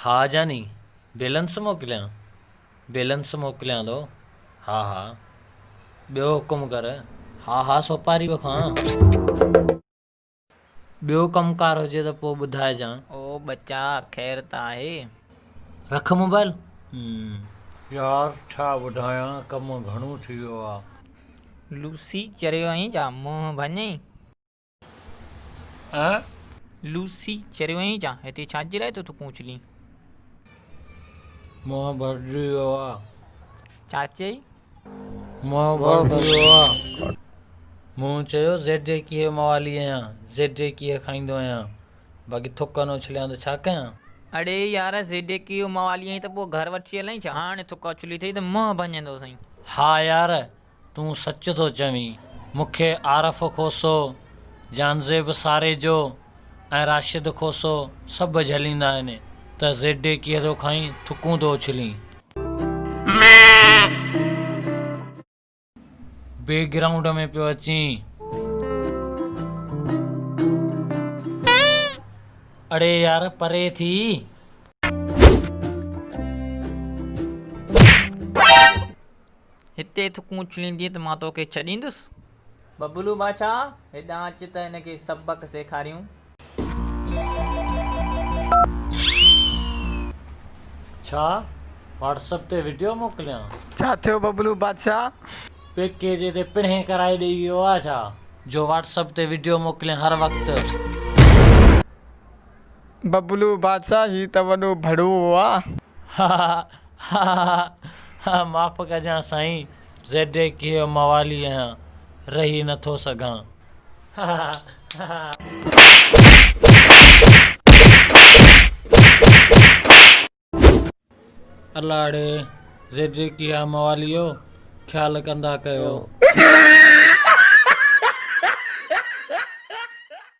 हा जानी बैलेंस मोकिलियां थो। हा हा ॿियो हुकुम कर। हा सोपारी वखां। ॿियो कमुकार हुजे त पोइ ॿुधाइजां। ओ बच्चा ख़ैर त आहे? रख मोबाइल। यार छा ॿुधायां, कमु घणो थी वियो आहे। लूसी चरियो आहीं छा मुंहुं भञई? लूसी चरियो आहीं छा? हिते छाजे लाइ तो पूछली? मुंहुं भरिजी वियो आहे। छा चई? मुंहुं भरिजी वियो आहे। मूं चयो ज़ेड मवाली आहियां, ज़ेड खाईंदो आहियां, बाक़ी थुक न उछलियां त छा कयां। अड़े यार ज़ेड मवाली आहीं त पोइ घर वठी हलई छा? हाणे थुक उछली अथई त मुंहुं भञंदो साईं। हा यार तूं सच थो चवीं। मूंखे आरफ खोसो, जानज़ेब सारे जो ऐं राशिद खोसो सभु झलींदा आहिनि त ज़ेड थो खाईं, थुकूं थो उछलीं। बैकग्राउंड में पियो अचीं। अड़े यार परे थी। हिते थुकूं उछलींदी त मां तोखे छॾींदुसि? बबलू बाछा हेॾां अच त हिनखे सबक सेखारियूं। छा व्हाट्सएप ते वीडियो मोकिलियां? छा थियो बबलू बादशाह? पैकेज ते पिणे कराए ॾेई वियो आहे छा, जो व्हाट्सएप ते वीडियो मोकिलियां हर वक़्तु? बबलू बादशाह ही त वॾो भड़ुओ आहे। हा माफ़ कजां साईं, ज़ेड मवाली आहियां, रही नथो सघां। अलाड़े ज़ेड मवालियो ख़्यालु कंदा कयो।